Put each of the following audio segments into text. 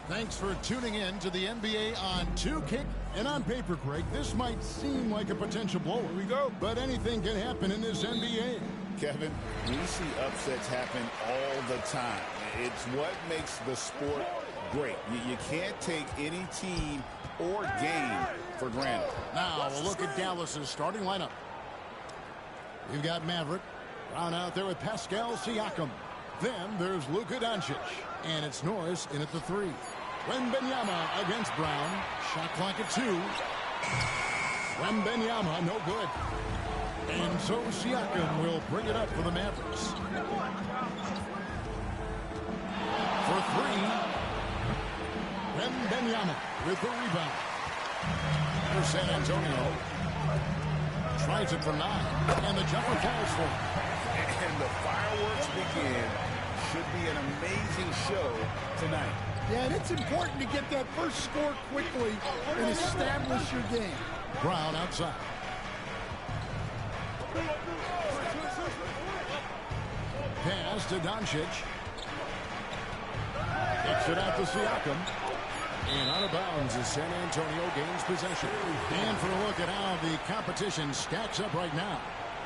Thanks for tuning in to the NBA on 2K. And on paper, Craig, this might seem like a potential blowout. Here we go. But anything can happen in this NBA. Kevin, we see upsets happen all the time. It's what makes the sport great. You can't take any team or game for granted. Now, we'll look at Dallas's starting lineup. You've got Maverick. Brown out there with Pascal Siakam. Then there's Luka Doncic. And it's Norris in at the 3. Wembanyama against Brown. Shot clock at 2. Wembanyama, no good. And so Siakam will bring it up for the Mavericks. For 3. Wembanyama with the rebound. For San Antonio. Tries it for 9. And the jumper falls for him. And the fireworks begin. Should be an amazing show tonight. Yeah, and it's important to get that first score quickly and establish your game. Brown outside. Pass to Doncic. Kicks it out to Siakam. And out of bounds as San Antonio gains possession. And for a look at how the competition stacks up right now.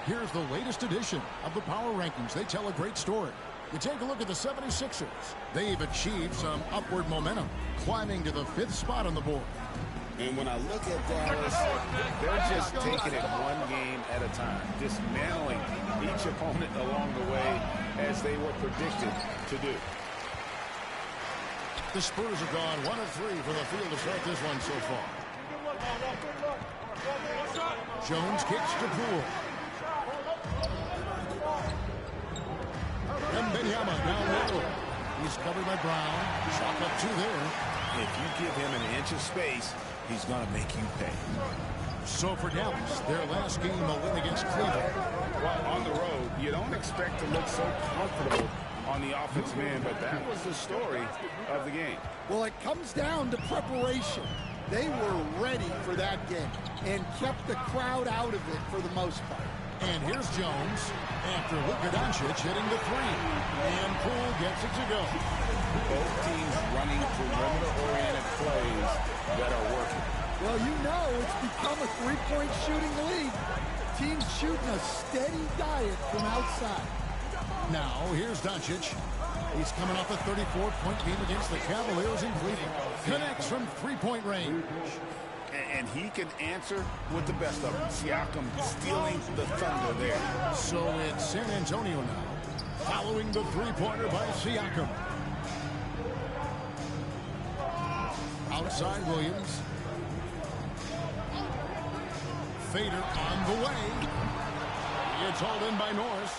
Here's the latest edition of the Power Rankings. They tell a great story. You take a look at the 76ers. They've achieved some upward momentum, climbing to the 5th spot on the board. And when I look at Dallas, they're just taking it one game at a time, dismantling each opponent along the way as they were predicted to do. The Spurs have gone 1 of 3 from the field to start this one so far. Jones kicks to Poole. Wembanyama down low. He's covered by Brown. Shot up 2 there. If you give him an inch of space, he's going to make you pay. So for Dallas, their last game a win against Cleveland. Well, on the road, you don't expect to look so comfortable on the offensive end, but that was the story of the game. Well, it comes down to preparation. They were ready for that game and kept the crowd out of it for the most part. And here's Jones after Luka Doncic hitting the 3. And Poole gets it to go. Both teams running perimeter-oriented plays that are working. Well, you know it's become a three-point shooting league. Teams shooting a steady diet from outside. Now, here's Doncic. He's coming off a 34-point game against the Cavaliers in Cleveland. Connects from 3-point range. And he can answer with the best of them. Siakam stealing the thunder there. So it's San Antonio now, following the 3-pointer by Siakam. Outside Williams. Fader on the way. It's hauled in by Norris.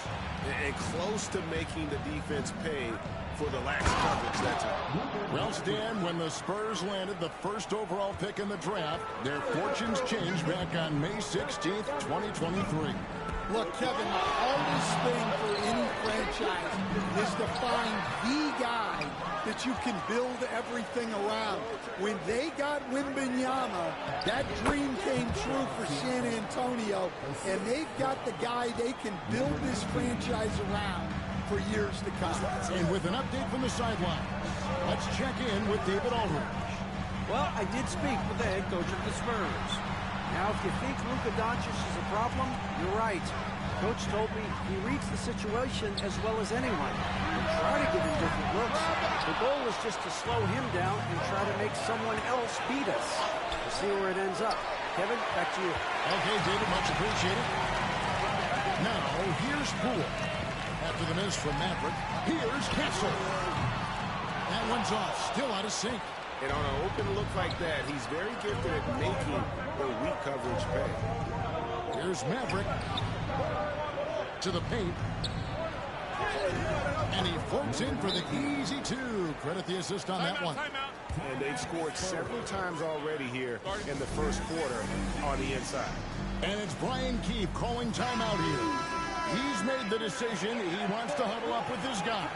And close to making the defense pay for the lax coverage that time. Well, Stan, when the Spurs landed the first overall pick in the draft, their fortunes changed back on May 16th, 2023. Look, Kevin, the hardest thing for any franchise is to find the guy that you can build everything around. When they got Wembanyama, that dream came true for San Antonio, and they've got the guy they can build this franchise around for years to come. And with an update from the sidelines, let's check in with David Aldridge. Well, I did speak with the head coach of the Spurs. Now, if you think Luka Doncic is a problem, you're right. Coach told me he reads the situation as well as anyone. We'll try to give him different looks. The goal is just to slow him down and try to make someone else beat us. We'll see where it ends up. Kevin, back to you. Okay, David, much appreciated. Now, here's Poole. After the miss from Maverick, here's Kessler. That one's off, still out of sync. And on an open look like that, he's very gifted at making the weak coverage pay. Here's Maverick to the paint. And he floats in for the easy 2. Credit the assist on that one. And they've scored several times already here in the first quarter on the inside. And it's Brian Keefe calling timeout here. He's made the decision. He wants to huddle up with his guys.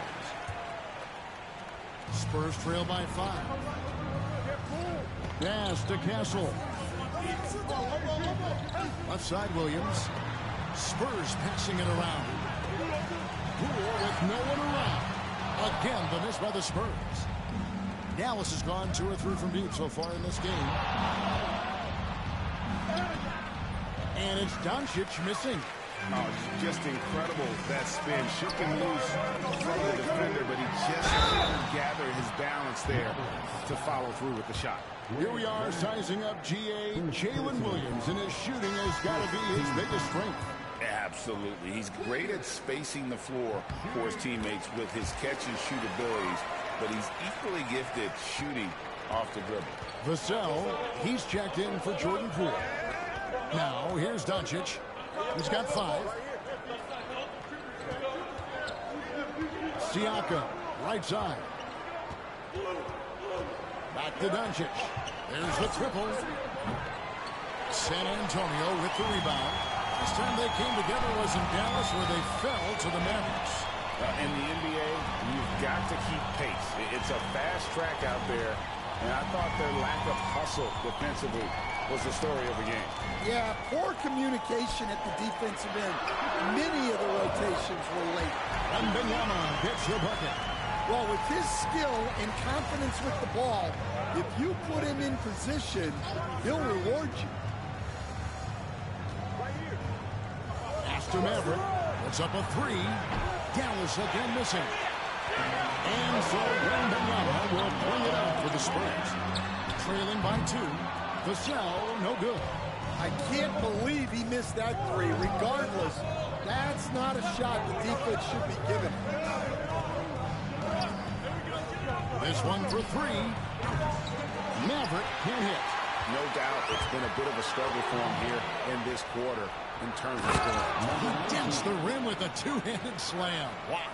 Spurs trail by 5. Pass to Castle. Left side, Williams. Spurs passing it around. Poole with no one around. Again, the miss by the Spurs. Dallas has gone 2 or 3 from deep so far in this game. And it's Doncic missing. Oh, it's just incredible, that spin. Shook him loose from the defender, but he just couldn't gather his balance there to follow through with the shot. Here we are sizing up GA. Jalen Williams, and his shooting has got to be his biggest strength. Absolutely. He's great at spacing the floor for his teammates with his catch-and-shoot abilities, but he's equally gifted shooting off the dribble. Vassell, he's checked in for Jordan Poole. Now, here's Doncic. He's got 5. Siakam, right side. Back to Doncic. There's the triple. San Antonio with the rebound. Last time they came together was in Dallas, where they fell to the Mavericks. In the NBA, you've got to keep pace. It's a fast track out there, and I thought their lack of hustle defensively was the story of the game. Yeah, poor communication at the defensive end. Many of the rotations were late. And Wembanyama gets the bucket. Well, with his skill and confidence with the ball, if you put him in position, he'll reward you. To Maverick, puts up a 3. Dallas again missing. And so Wembanyama will bring it out for the Spurs. Trailing by 2. Vassell, no good. I can't believe he missed that 3. Regardless, that's not a shot the defense should be given. This one for 3. Maverick can't hit. No doubt it's been a bit of a struggle for him here in this quarter in terms of scoring. He dents the rim with a 2-handed slam. Wow.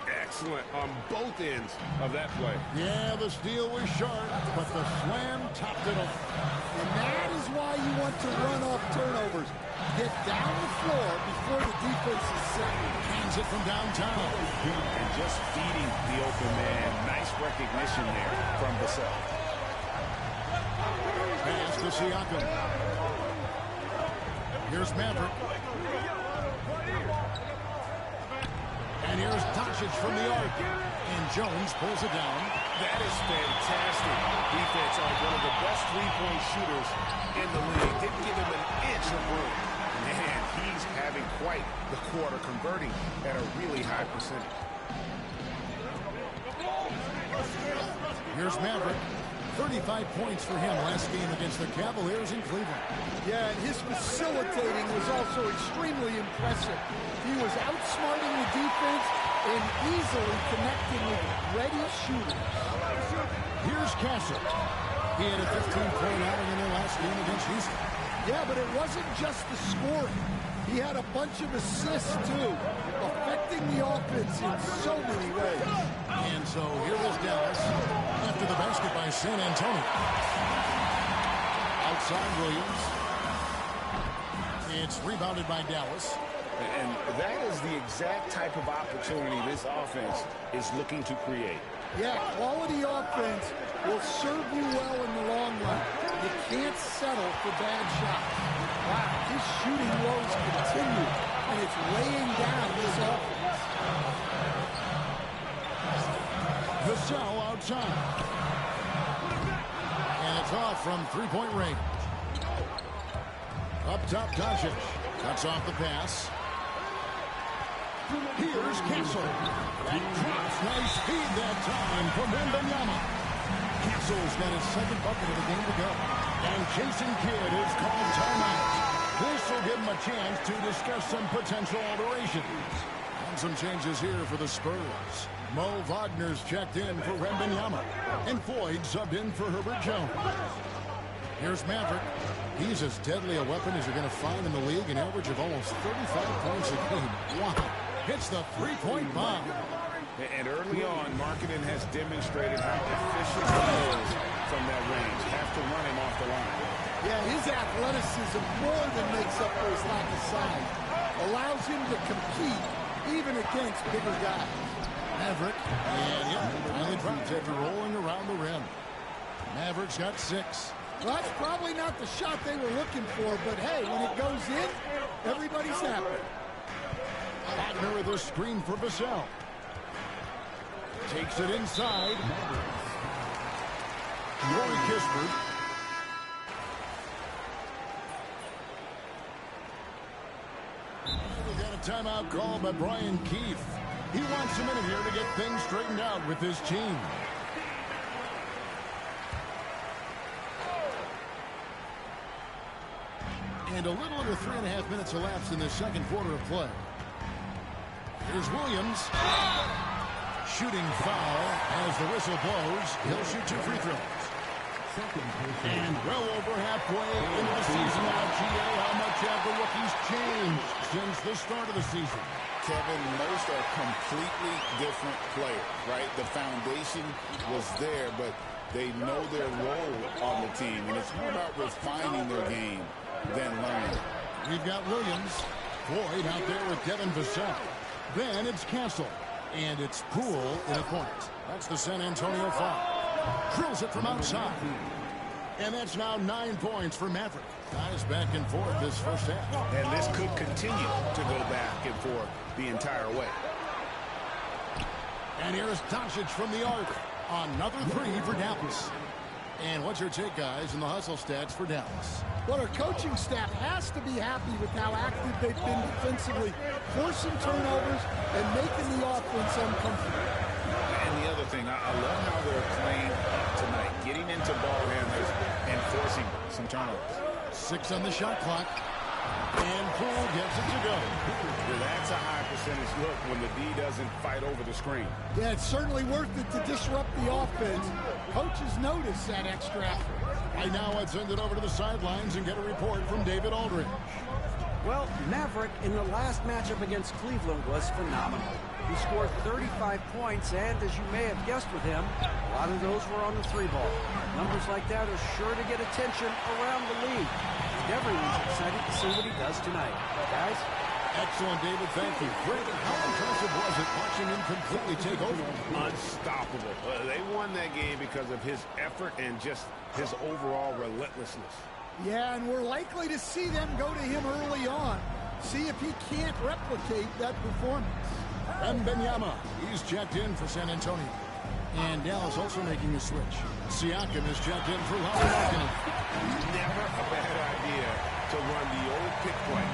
Excellent on both ends of that play. Yeah, the steal was sharp, but the slam topped it off. And that is why you want to run off turnovers. Get down the floor before the defense is set. Hands it from downtown. And just feeding the open man. Nice recognition there from Vassell. Pass to Siakam. Here's Maverick. And here's Doncic from the arc. And Jones pulls it down. That is fantastic defense on one of the best three-point shooters in the league. Didn't give him an inch of room. Man, he's having quite the quarter, converting at a really high percentage. Here's Maverick. 35 points for him last game against the Cavaliers in Cleveland. Yeah, and his facilitating was also extremely impressive. He was outsmarting the defense and easily connecting with ready shooters. Here's Castle. He had a 15-point outing in their last game against Houston. Yeah, but it wasn't just the scoring. He had a bunch of assists, too, affecting the offense in so many ways. And so here is Dallas after the basket by San Antonio. Outside Williams. It's rebounded by Dallas. And that is the exact type of opportunity this offense is looking to create. Yeah, quality offense will serve you well in the long run. You can't settle for bad shots. Wow, his shooting woes continue, and it's weighing down this offense. Vassell outside. And it's off from three-point range. Up top, Doncic. Cuts off the pass. Here's Castle. That drops. Nice feed that time from Wembanyama. Castle's got his second bucket of the game to go. And Jason Kidd is called timeout. This will give him a chance to discuss some potential alterations. And some changes here for the Spurs. Mo Wagner's checked in for Wembanyama. And Floyd subbed in for Herbert Jones. Here's Maverick. He's as deadly a weapon as you're going to find in the league, an average of almost 35 points a game. Wow. Hits the three-point bomb. And early on, Markkanen has demonstrated how efficient he is from that range. Have to run him off the line. Yeah, his athleticism more than makes up for his lack of size. Allows him to compete even against bigger guys. Maverick, and yeah, finally drops it, rolling around the rim. Maverick's got 6. Well, that's probably not the shot they were looking for, but hey, when it goes in, everybody's happy. Wagner with a screen for Vassell. Takes it inside. Rory Kispert. We got a timeout call by Brian Keefe. He wants a minute here to get things straightened out with his team. And a little under 3.5 minutes elapsed in the second quarter of play. Here's Williams. Shooting foul as the whistle blows. He'll shoot 2 free throws. And well over halfway into the season now, GA, how much have the rookies changed since the start of the season? Kevin, most are completely different players, right? The foundation was there, but they know their role on the team, and it's more about refining their game than learning. We've got Williams. Floyd out there with Devin Vassell. Then it's Castle. And it's Poole in a point. That's the San Antonio foul. Drills it from outside. And that's now 9 points for Maverick. Guys back and forth this first half. And this could continue to go back and forth the entire way. And here's Doncic from the arc. Another 3 for Dallas. And what's your take, guys, in the hustle stats for Dallas? Well, our coaching staff has to be happy with how active they've been defensively, forcing turnovers and making the offense uncomfortable. And the other thing, I love how they're playing tonight, getting into ball handlers and forcing some turnovers. 6 on the shot clock. And Poole gets it to go. Yeah, that's a high percentage look when the D doesn't fight over the screen. Yeah, it's certainly worth it to disrupt the offense. Coaches notice that extra effort. Right now, let's send it over to the sidelines and get a report from David Aldridge. Well, Maverick in the last matchup against Cleveland was phenomenal. He scored 35 points, and as you may have guessed with him, a lot of those were on the 3-ball. Numbers like that are sure to get attention around the league. And everyone's excited to see what he does tonight. Guys? Excellent, David. Thank you. Great. How impressive was it watching him completely take over? Unstoppable. They won that game because of his effort and just his overall relentlessness. Yeah, and we're likely to see them go to him early on. See if he can't replicate that performance. Wembanyama, he's checked in for San Antonio. And Dallas also making a switch. Siakam is checked in for Lauri Markkanen. Never a bad idea to run the old pick play.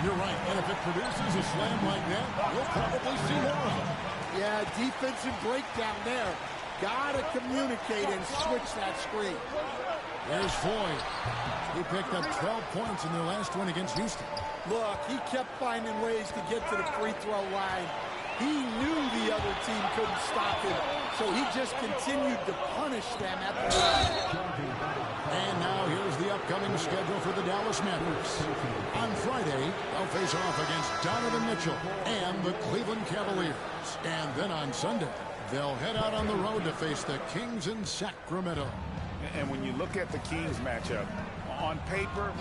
You're right. And if it produces a slam like that, we'll probably see more of it. Yeah, defensive breakdown there. Gotta communicate and switch that screen. There's Floyd. He picked up 12 points in their last win against Houston. Look, he kept finding ways to get to the free throw line. He knew the other team couldn't stop him, so he just continued to punish them at the line. And now here's the upcoming schedule for the Dallas Mavericks. On Friday, they'll face off against Donovan Mitchell and the Cleveland Cavaliers. And then on Sunday, they'll head out on the road to face the Kings in Sacramento. And when you look at the Kings matchup, on paper,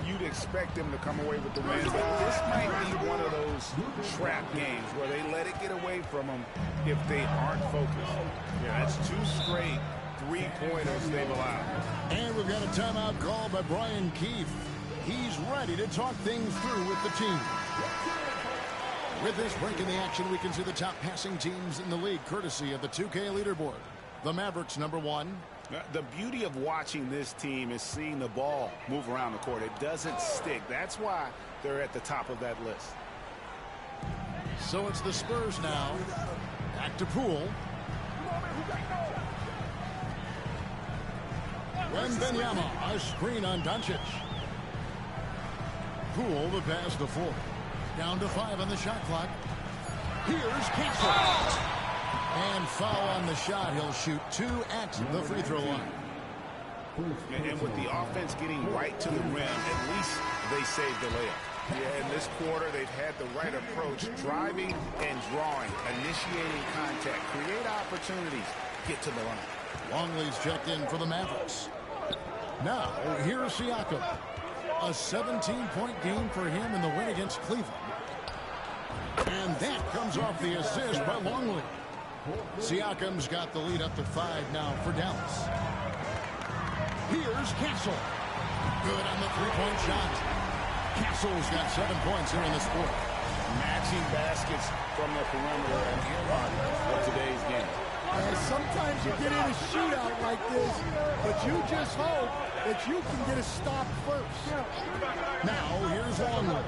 you'd expect them to come away with the win, but this might be one of those trap games where they let it get away from them if they aren't focused. Yeah, that's 2 straight 3-pointers they've allowed. And we've got a timeout call by Brian Keefe. He's ready to talk things through with the team. With this break in the action, we can see the top passing teams in the league, courtesy of the 2K leaderboard. The Mavericks, number 1. The beauty of watching this team is seeing the ball move around the court. It doesn't stick. That's why they're at the top of that list. So it's the Spurs now. Back to Poole. Wembanyama, a screen on Doncic. Poole the pass to Ford. Down to 5 on the shot clock. Here's Castle. And foul on the shot. He'll shoot 2 at the free throw line. And with the offense getting right to the rim, at least they saved the layup. Yeah, in this quarter, they've had the right approach, driving and drawing, initiating contact, create opportunities, get to the line. Longley's checked in for the Mavericks. Now, here's Siakam. A 17-point game for him in the win against Cleveland. And that comes off the assist by Longley. Siakam's got the lead up to 5 now for Dallas. Here's Castle. Good on the three-point shot. Castle's got 7 points here in this fourth. Matching baskets from the perimeter and earmark of today's game. Sometimes you get in a shootout like this, but you just hope that you can get a stop first. Now, here's Longley.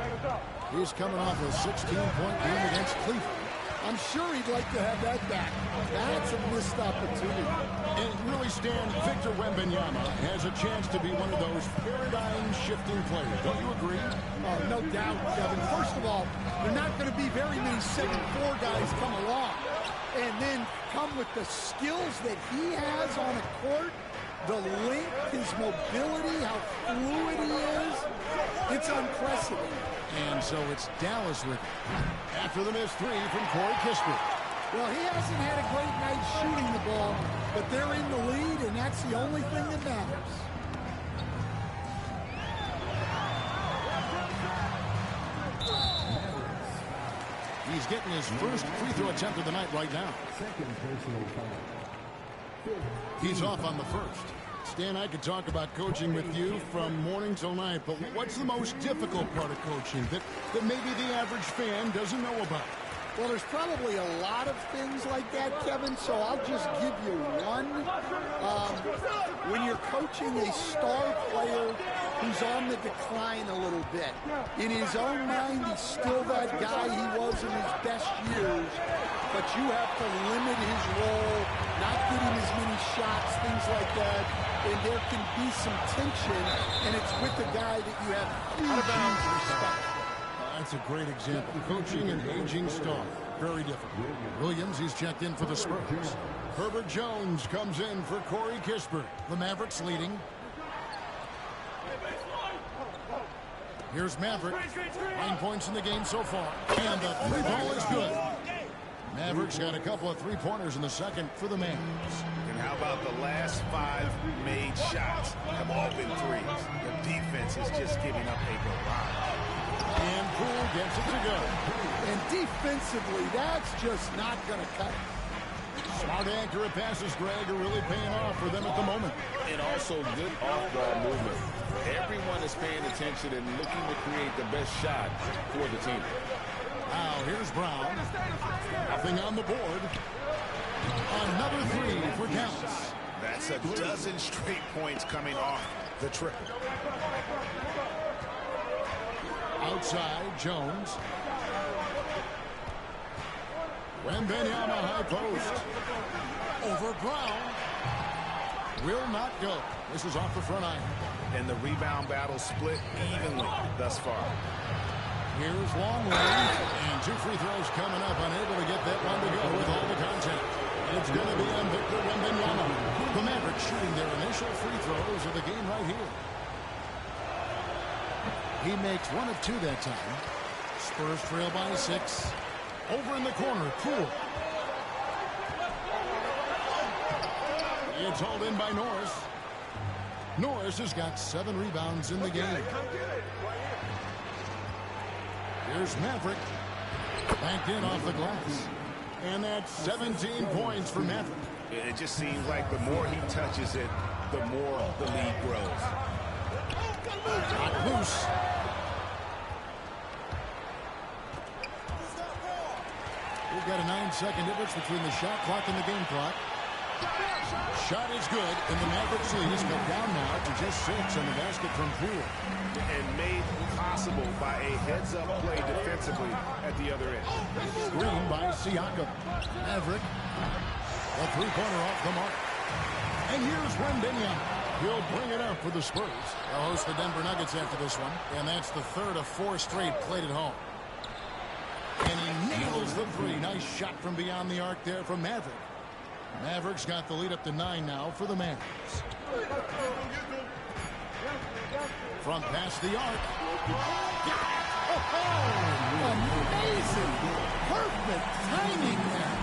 He's coming off a 16-point game against Cleveland. I'm sure he'd like to have that back. That's a missed opportunity. And really, Stan, Victor Wembanyama has a chance to be one of those paradigm-shifting players. Don't you agree? Oh, no doubt, Kevin. First of all, there are not going to be very many 7'4" guys come along. And then come with the skills that he has on a court, the length, his mobility, how fluid he is. It's unprecedented. And so it's Dallas with it. After the missed three from Corey Kispert. Well, he hasn't had a great night shooting the ball, but they're in the lead, and that's the only thing that matters. He's getting his first free throw attempt of the night right now. He's off on the first. Stan, I could talk about coaching with you from morning till night, but what's the most difficult part of coaching that maybe the average fan doesn't know about? Well, there's probably a lot of things like that, Kevin, so I'll just give you one. When you're coaching a star player who's on the decline a little bit, in his own mind, he's still that guy he was in his best years, but you have to limit his role, not get him as many shots, things like that, and there can be some tension, and it's with the guy that you have huge respect. That's a great example. Coaching an aging star. Very difficult. Williams, he's checked in for the Spurs. Herbert Jones comes in for Corey Kispert. The Mavericks leading. Here's Maverick. 9 points in the game so far. And the three ball is good. Mavericks got a couple of three-pointers in the second for the Mavs. And how about the last 5 made shots have all been threes? The defense is just giving up a barrage. And Poole gets it to go. And defensively, that's just not going to cut it. Smart, accurate passes, Greg, are really paying off for them at the moment. And also good off-ball movement. Everyone is paying attention and looking to create the best shot for the team. Now, here's Brown. Nothing on the board. Another three for Dallas. That's a dozen straight points coming off the triple. Outside, Jones. Wembanyama high post. Over Brown. Will not go. This is off the front iron. And the rebound battle split evenly thus far. Here's Longley. And 2 free throws coming up. Unable to get that one to go with all the contact. It's going to be on Victor Wembanyama. The Mavericks shooting their initial free throws of the game right here. He makes 1 of 2 that time. Spurs trail by 6. Over in the corner, Poole. It's hauled in by Norris. Norris has got 7 rebounds in the game. Here's Maverick. Banked in off the glass. And that's 17 points for Maverick. It just seems like the more he touches it, the more the lead grows. Got loose. We've got a 9-second difference between the shot clock and the game clock. Shot is good, and the Mavericks lead is cut down now to just 6 on the basket from Poole. And made possible by a heads-up play defensively at the other end. Screen by Siakam. Maverick. A three-pointer off the mark. And here's Wembanyama. He'll bring it up for the Spurs. They'll host the Denver Nuggets after this one. And that's the third of 4 straight played at home. And he nails the three. Nice shot from beyond the arc there from Maverick. Mavericks got the lead up to 9 now for the Mavs. From past the arc. Oh, amazing. Perfect timing there.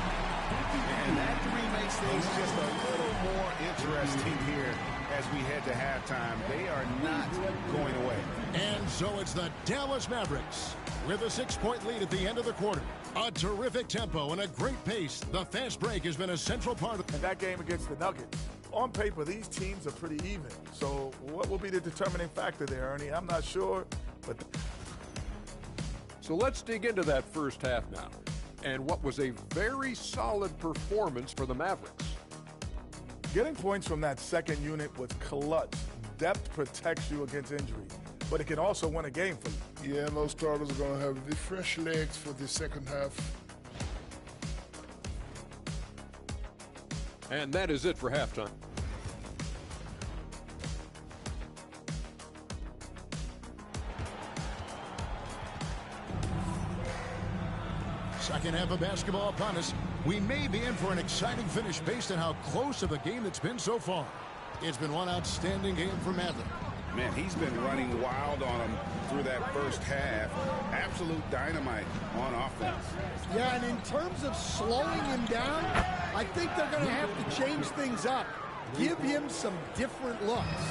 And that three makes things just a little more interesting here as we head to halftime. They are not going away. And so it's the Dallas Mavericks With a 6-point lead at the end of the quarter. A terrific tempo and a great pace. The fast break has been a central part of in that game against the Nuggets. On paper, these teams are pretty even. So what will be the determining factor there, Ernie? I'm not sure. But so let's dig into that first half now. And what was a very solid performance for the Mavericks. Getting points from that second unit was clutch. Depth protects you against injury, but it can also win a game for you. Yeah, and those starters are going to have the fresh legs for the second half. And that is it for halftime. Second half of basketball upon us. We may be in for an exciting finish based on how close of a game it's been so far. It's been one outstanding game for Maverick. Man, he's been running wild on him through that first half. Absolute dynamite on offense. Yeah, and in terms of slowing him down, I think they're going to have to change things up. Give him some different looks.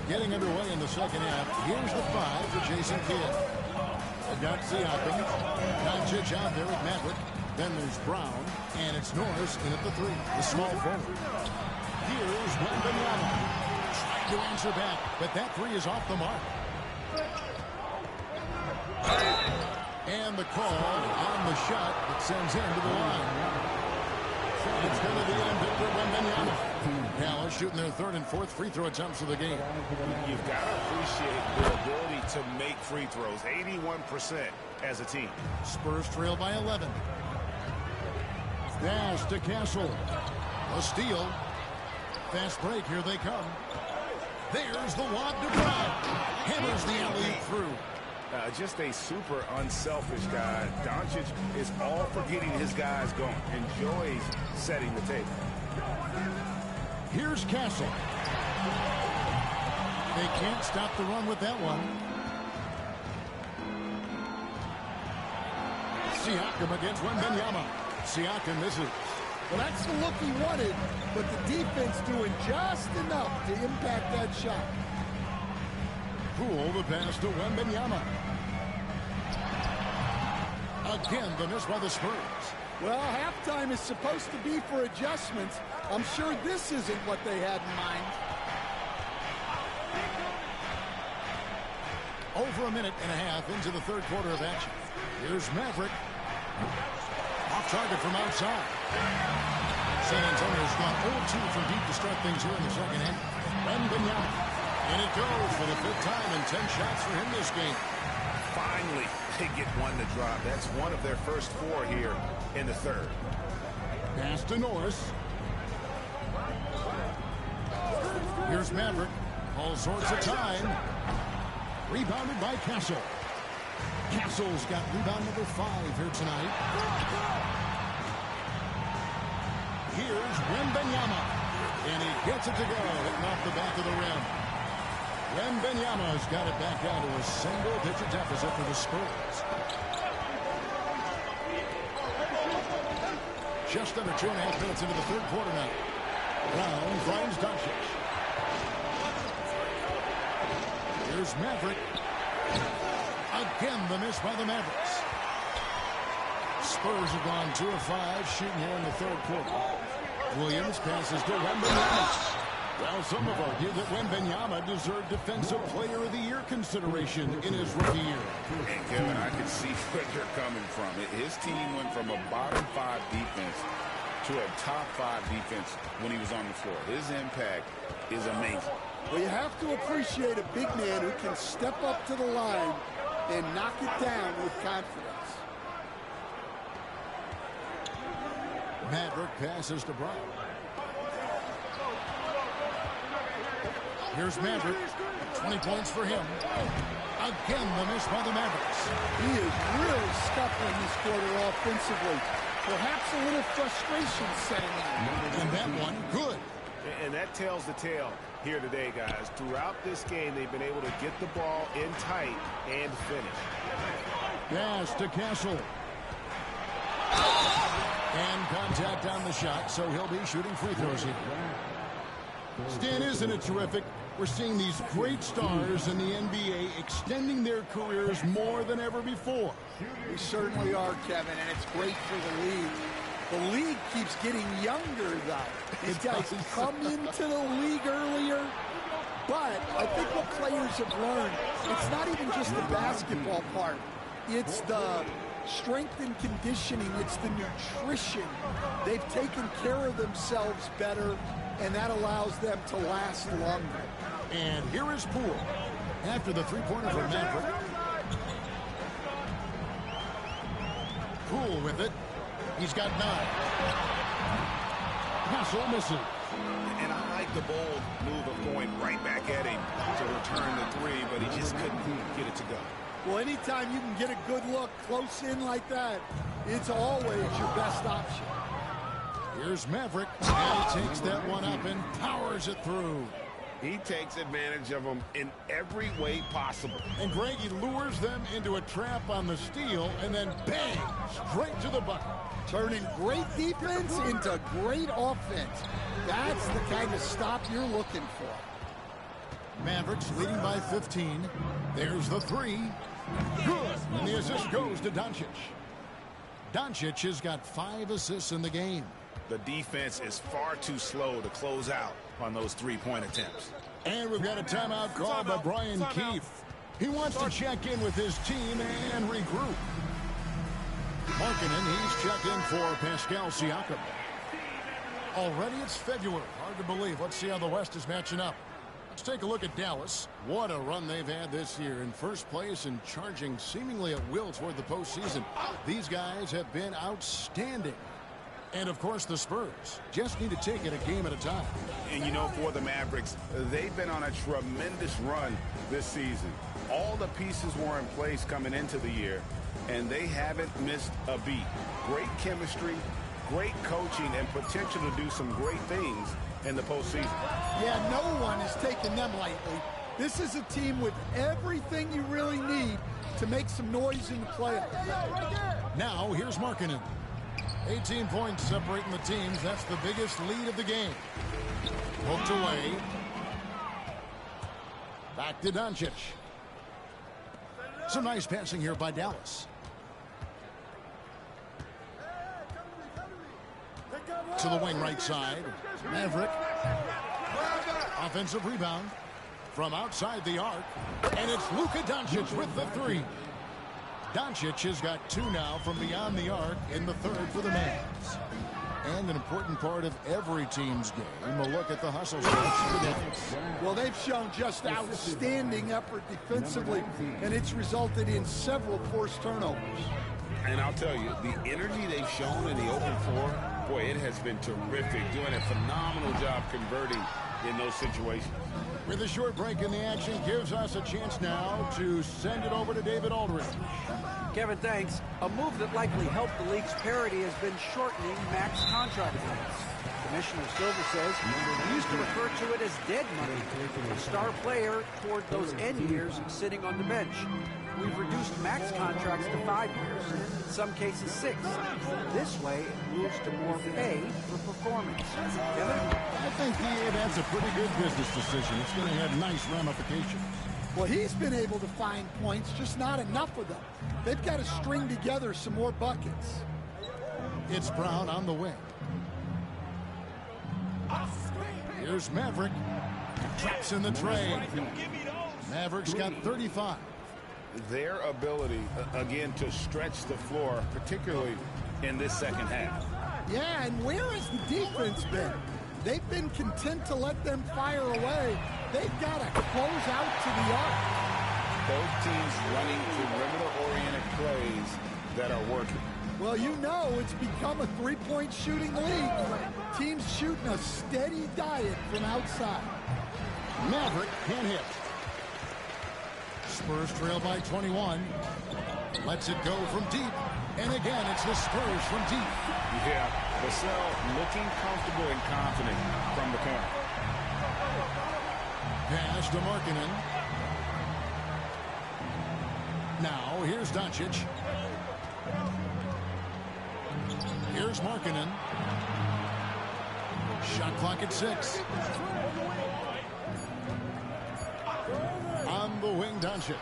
Getting underway in the second half. Here's the 5 for Jason Kidd. They've got Siakam. Doncic out there at Maverick. Then there's Brown. And it's Norris in at the 3. The small forward. Here's Wembanyama. Trying to answer back, but that 3 is off the mark. And the call on the shot that sends him to the line. It's going to be on Victor Wembanyama. Dallas shooting their 3rd and 4th free throw attempts of the game. You've got to appreciate their ability to make free throws. 81% as a team. Spurs trail by 11. Dash to Castle. A steal. Fast break. Here they come. There's the lob to Brown. Hammers the alley through. Just a super unselfish guy. Doncic is all for getting his guys going. Enjoys setting the table. Here's Castle. They can't stop the run with that one. Siakam against Wembanyama. Siakam misses. Well, that's the look he wanted, but the defense doing just enough to impact that shot. Poole the pass to Wembanyama. Again, the miss by the Spurs. Well, halftime is supposed to be for adjustments. I'm sure this isn't what they had in mind. Over a minute and a half into the 3rd quarter of action. Here's Maverick. Off target from outside. San Antonio's gone 0-2 from deep to start things here in the second half. Wembanyama. And it goes for the 5th time and 10 shots for him this game. Finally, they get one to drop. That's one of their first 4 here in the 3rd. Pass to Norris. Here's Maverick. All sorts of time. Rebounded by Castle. Castle's got rebound number 5 here tonight. Here's Wembanyama. And he gets it to go, hitting off the back of the rim. Wembanyama's got it back down to a single-digit deficit for the Spurs. Just under 2.5 minutes into the 3rd quarter now. Brown finds Doncic. Here's Maverick. Again, the miss by the Mavericks. Spurs have gone 2 of 5 shooting here in the 3rd quarter. Williams passes to Wembanyama. Well, some have argued that Wembanyama deserved Defensive Player of the Year consideration in his rookie year. And Kevin, I can see where you're coming from. His team went from a bottom 5 defense to a top 5 defense when he was on the floor. His impact is amazing. Well, you have to appreciate a big man who can step up to the line and knock it down with confidence. Maverick passes to Brown. Here's Maverick. 20 points for him. Again, the miss by the Mavericks. He is really scuffling this quarter offensively. Perhaps a little frustration setting in. And that one, good. And that tells the tale here today, guys. Throughout this game, they've been able to get the ball in tight and finish. Pass to Castle. And contact on the shot, so he'll be shooting free throws here. Stan, isn't it terrific? We're seeing these great stars in the NBA extending their careers more than ever before. We certainly are, Kevin, and it's great for the league. The league keeps getting younger, though. These guys come into the league earlier, but I think what players have learned, it's not even just the basketball part. It's the strength and conditioning. It's the nutrition. They've taken care of themselves better, and that allows them to last longer. And here is Poole after the three-pointer from Maverick. Poole with it. He's got 9. Hassel misses. And I like the bold move of going right back at him to return the 3, but he just couldn't get it to go. Well, anytime you can get a good look close in like that, it's always your best option. Here's Maverick, and he takes that one up and powers it through. He takes advantage of them in every way possible. And Greg, he lures them into a trap on the steal, and then bang, straight to the bucket. Turning great defense into great offense. That's the kind of stop you're looking for. Mavericks leading by 15. There's the 3. Good. And the assist goes to Doncic. Doncic has got 5 assists in the game. The defense is far too slow to close out on those three-point attempts. And we've got a timeout called by Brian Keefe. He wants to check in with his team and regroup. Markkanen, he's checked in for Pascal Siakam. Already it's February. Hard to believe. Let's see how the West is matching up. Let's take a look at Dallas. What a run they've had this year. In first place and charging seemingly at will toward the postseason. These guys have been outstanding. And, of course, the Spurs just need to take it a game at a time. And, you know, for the Mavericks, they've been on a tremendous run this season. All the pieces were in place coming into the year, and they haven't missed a beat. Great chemistry, great coaching, and potential to do some great things in the postseason. Yeah, no one is taking them lightly. This is a team with everything you really need to make some noise in the playoffs. Now, here's Markkanen. 18 points separating the teams. That's the biggest lead of the game. Poked away. Back to Doncic. Some nice passing here by Dallas. To the wing right side. Maverick. Offensive rebound from outside the arc. And it's Luka Doncic with the 3. Doncic has got 2 now from beyond the arc in the 3rd for the Mavs. And an important part of every team's game, we'll look at the hustle shots for Dallas. Well, they've shown just outstanding effort defensively, and it's resulted in several forced turnovers. And I'll tell you, the energy they've shown in the open floor, boy, it has been terrific, doing a phenomenal job converting in those situations. With a short break in the action, gives us a chance now to send it over to David Aldridge. Kevin, thanks. A move that likely helped the league's parity has been shortening max contract limits. Commissioner Silver says he used to refer to it as dead money, a star player toward those end years sitting on the bench. We've reduced max contracts to 5 years, in some cases 6. This way, it moves to more pay for performance. Kevin? I think that's a pretty good business decision. It's going to have nice ramifications. Well, he's been able to find points, just not enough of them. They've got to string together some more buckets. It's Brown on the wing. Here's Maverick. Traps in the tray. Maverick's got 35. Their ability, again, to stretch the floor, particularly in this second half. Yeah, and where has the defense been? They've been content to let them fire away. They've got to close out to the arc. Both teams running perimeter-oriented plays that are working. Well, you know it's become a three-point shooting league. Teams shooting a steady diet from outside. Maverick can't hit. Spurs trail by 21. Lets it go from deep. And again, it's the Spurs from deep. Yeah, Vassell looking comfortable and confident from the corner. Pass to Markkanen. Now, here's Doncic. Here's Markkanen. Shot clock at 6. from the wing, Doncic.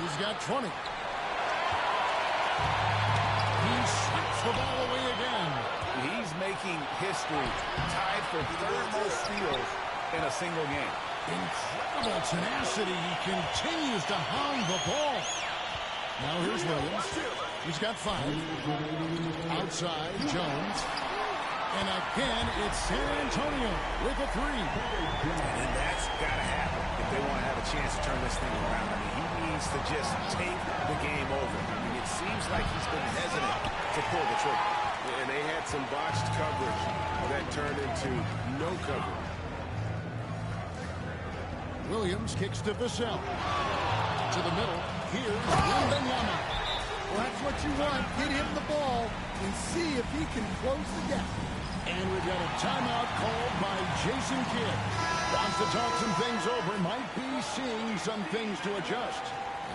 He's got 20. He slaps the ball away again. He's making history, tied for third most steals in a single game. Incredible tenacity. He continues to hound the ball. Now here's Williams. He's got 5. Outside, Jones. And again, it's San Antonio with a 3. And that's got to happen if they want to have a chance to turn this thing around. I mean, he needs to just take the game over. I mean, it seems like he's been hesitant to pull the trigger. And they had some botched coverage that turned into no coverage. Williams kicks to Vassell. To the middle. Here's Wembanyama. Well, that's what you want. Get him the ball and see if he can close the gap. And we've got a timeout called by Jason Kidd. Wants to talk some things over. Might be seeing some things to adjust.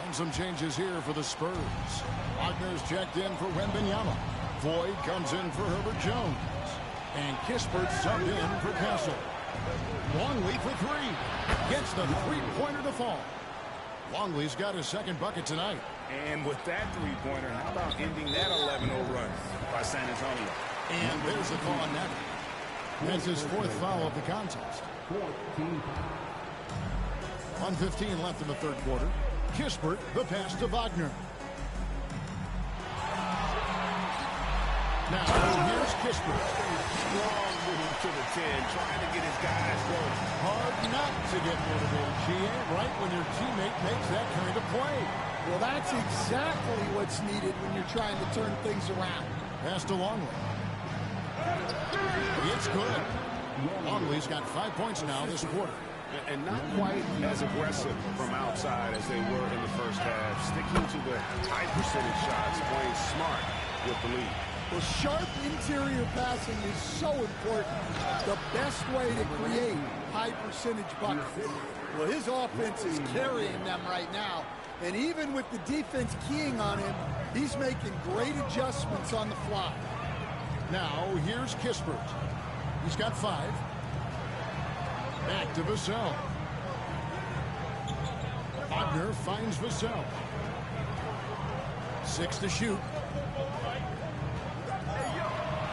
And some changes here for the Spurs. Wagner's checked in for Wembanyama. Void comes in for Herbert Jones. And Kispert subbed in for Castle. Longley for 3. Gets the three-pointer to fall. Longley's got his second bucket tonight. And with that three-pointer, how about ending that 11-0 run by San Antonio? And there's the call on that. That's his 4th foul of the contest. 1:15 left in the third quarter. Kispert, the pass to Wagner. Now, here's Kispert. Strong move to the 10, trying to get his guys going. Hard not to get motivated, GA, right when your teammate makes that kind of play. Well, that's exactly what's needed when you're trying to turn things around. Pass to Longley. It's good. Longley's got 5 points now this quarter. And not quite as aggressive from outside as they were in the first half. Sticking to the high percentage shots, playing smart with the lead. Well, sharp interior passing is so important. The best way to create high percentage buckets. Well, his offense is carrying them right now. And even with the defense keying on him, he's making great adjustments on the fly. Now, here's Kispert. He's got 5. Back to Vassell. Wagner finds Vassell. 6 to shoot.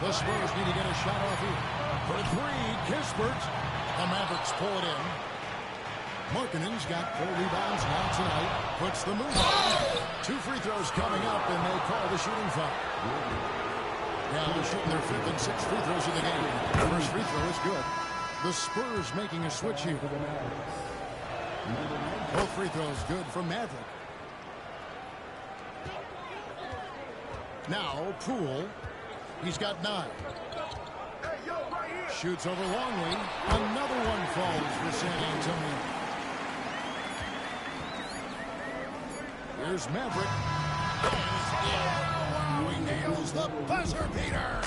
The Spurs need to get a shot off here. For 3, Kispert. The Mavericks pull it in. Markkanen's got 4 rebounds now tonight. Puts the move on. 2 free throws coming up, and they call the shooting foul. Now they're shooting their 5th and 6th free throws of the game. The first free throw is good. The Spurs making a switch here. Both free throws good from Maverick. Now Poole. He's got 9. Shoots over Longley. Another one falls for San Antonio. Here's Maverick. He nails the buzzer beater.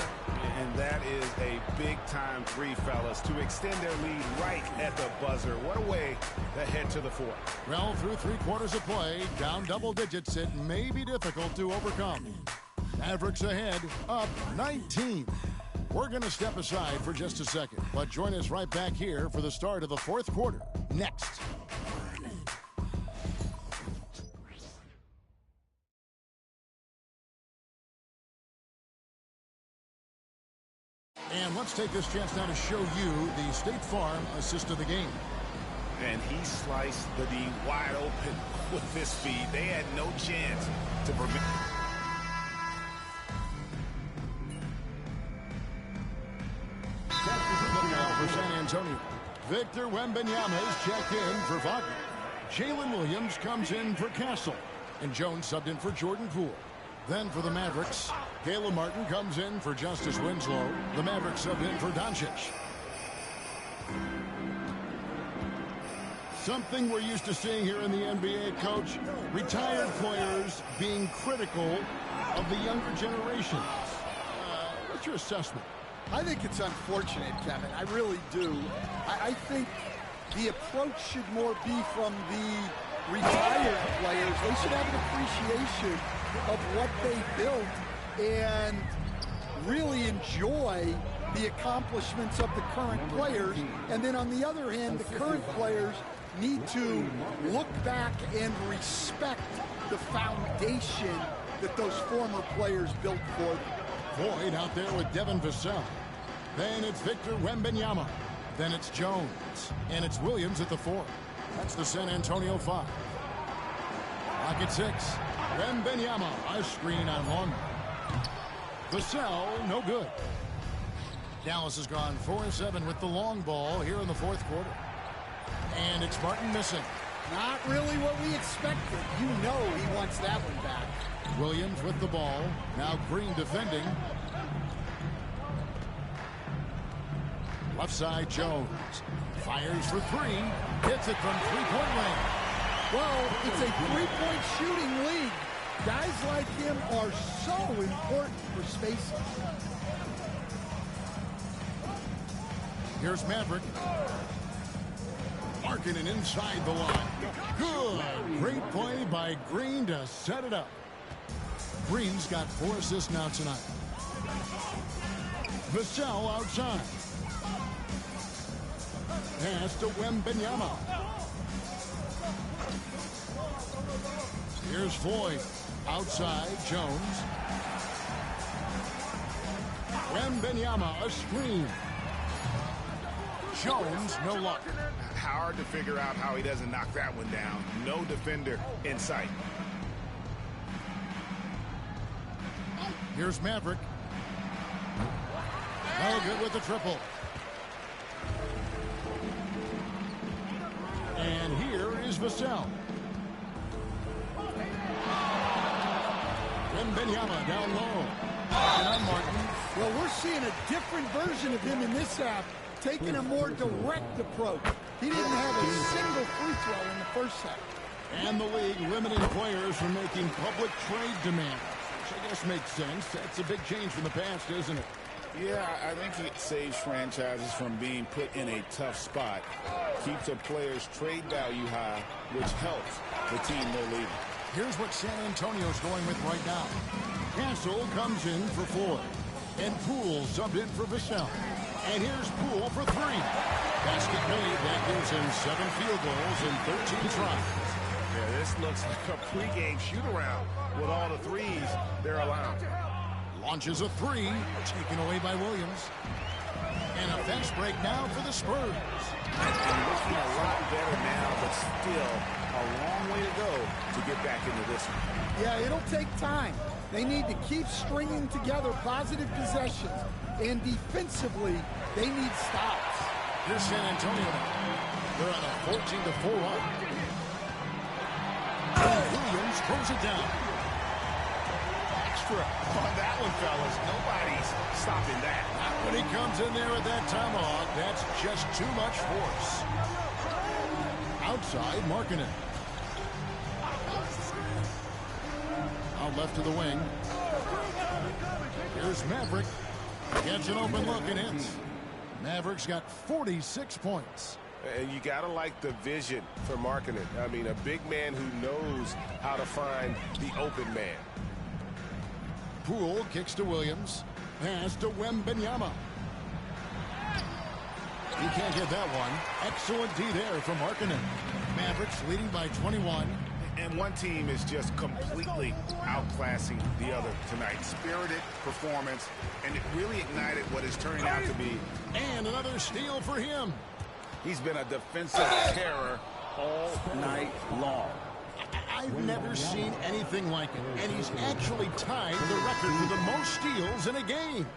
And that is a big-time 3, fellas, to extend their lead right at the buzzer. What a way to head to the 4th. Well, through 3 quarters of play, down double digits, it may be difficult to overcome. Mavericks ahead, up 19. We're going to step aside for just a second, but join us right back here for the start of the 4th quarter. Next. And let's take this chance now to show you the State Farm assist of the game. And he sliced the D wide open with this speed. They had no chance to prevent. For San Antonio, Victor Wembanyama is checked in for Wagner. Jalen Williams comes in for Castle. And Jones subbed in for Jordan Poole. Then for the Mavericks, Caleb Martin comes in for Justice Winslow. The Mavericks subbed in for Doncic. Something we're used to seeing here in the NBA, Coach. Retired players being critical of the younger generations. What's your assessment? I think it's unfortunate, Kevin. I really do. I think the approach should more be from the retired players. They should have an appreciation of what they built and really enjoy the accomplishments of the current players. And then on the other hand, the current players need to look back and respect the foundation that those former players built for them. Floyd out there with Devin Vassell. Then it's Victor Wembanyama. Then it's Jones. And it's Williams at the 4. That's the San Antonio 5. Rocket 6. Wembanyama, a screen on one. Vassell, no good. Dallas has gone 4-7 with the long ball here in the fourth quarter. And it's Martin missing. Not really what we expected. You know he wants that one back. Williams with the ball. Now Green defending. Left side, Jones. Fires for 3. Hits it from three-point range. Well, it's a three-point shooting league. Guys like him are so important for spacing. Here's Maverick. Markkanen inside the line. Good. Great play by Green to set it up. Green's got 4 assists now tonight. Vassell outside. Pass to Wembanyama. Here's Floyd. Outside, Jones. Wembanyama, a screen. Jones, no luck. Hard to figure out how he doesn't knock that one down. No defender in sight. Here's Maverick. No good with the triple. And here is Vassell. Wembanyama down low. And on Martin. Well, we're seeing a different version of him in this half, taking a more direct approach. He didn't have a single free throw in the first half. And the league limiting players from making public trade demands, which I guess makes sense. That's a big change from the past, isn't it? Yeah, I think it saves franchises from being put in a tough spot. Keeps a player's trade value high, which helps the team they're leading. Here's what San Antonio's going with right now. Castle comes in for Floyd. And Poole subbed in for Vassell. And here's Poole for 3. Basket made. That gives him 7 field goals in 13 tries. Yeah, this looks like a pregame shoot-around with all the threes they're allowed. Launches a 3, taken away by Williams. And a fast break now for the Spurs. And looking a lot better now, but still a long way to go to get back into this one. Yeah, it'll take time. They need to keep stringing together positive possessions. And defensively, they need stops. Here's San Antonio. They're on a 14-4 run. And Williams throws it down. Extra on that one, fellas. Nobody's stopping that. Not when he comes in there with that tomahawk. That's just too much force. Outside, Markkanen. Out left to the wing. Here's Maverick. Gets an open look and hits. Maverick's got 46 points. And you got to like the vision for Markkanen. I mean, a big man who knows how to find the open man. Poole kicks to Williams. Pass to Wembanyama. He can't get that one. Excellent D there from Markkanen. Mavericks leading by 21. And one team is just completely outclassing the other tonight. Spirited performance, and it really ignited what is turning out to be. And another steal for him. He's been a defensive terror all night long. I've never seen anything like it. And he's actually tied the record for the most steals in a game.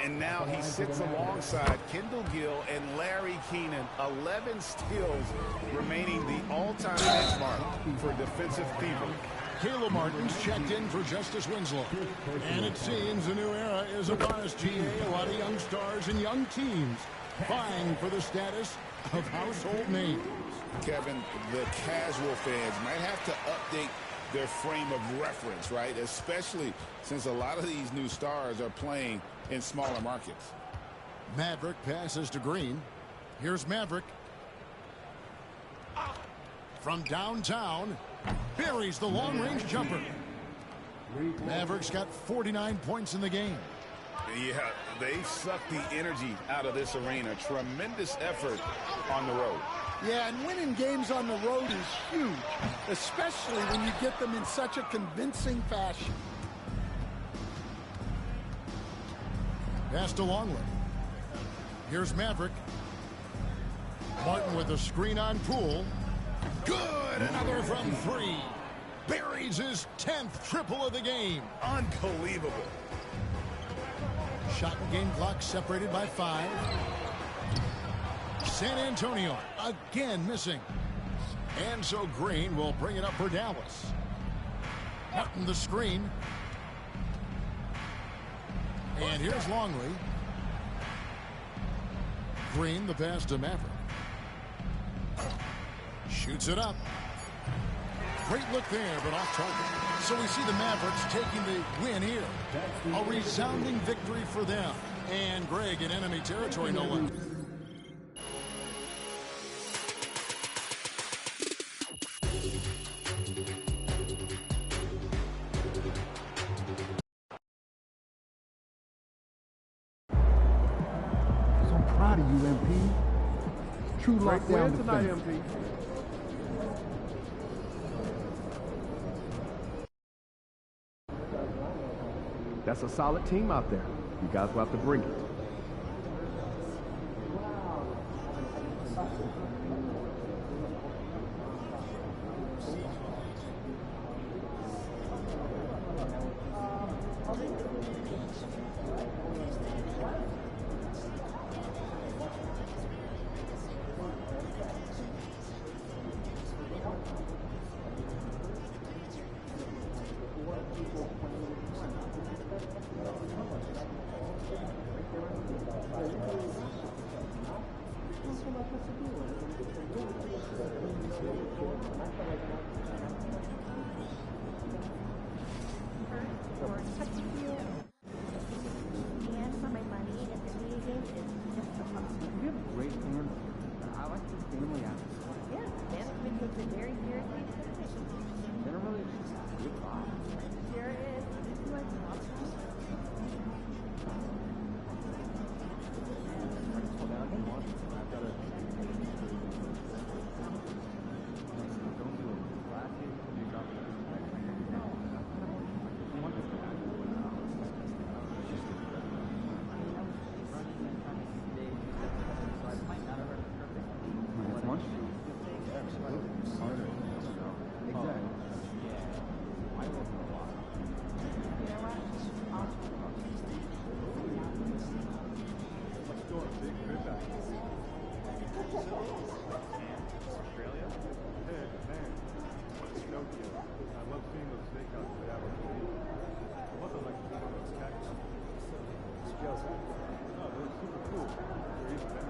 And now he sits alongside Kendall Gill and Larry Keenan. 11 steals, remaining the all-time benchmark for defensive thievery. Caleb Martin's checked in for Justice Winslow. And it seems a new era is upon us, GA. A lot of young stars and young teams vying for the status of household names. Kevin, the casual fans might have to update their frame of reference, right? Especially since a lot of these new stars are playing in smaller markets. Maverick passes to Green. Here's Maverick. From downtown, buries the long-range jumper. Maverick's got 49 points in the game. Yeah, They sucked the energy out of this arena. Tremendous effort on the road. Yeah, and winning games on the road is huge, especially when you get them in such a convincing fashion. Pass to Longley. Here's Maverick. Martin with a screen on Poole. Good! Another from 3. Buries his 10th triple of the game. Unbelievable. Shot and game clock separated by 5. San Antonio again missing. And so Green will bring it up for Dallas. Martin the screen. And here's Longley. Green the pass to Maverick. Shoots it up. Great look there, but off target. So we see the Mavericks taking the win here. A resounding victory for them. And Greg in enemy territory, no one. So proud of you, MP. True lockdown tonight, defense. MP. That's a solid team out there. You guys will have to bring it. Oh, they're super cool. They're even better.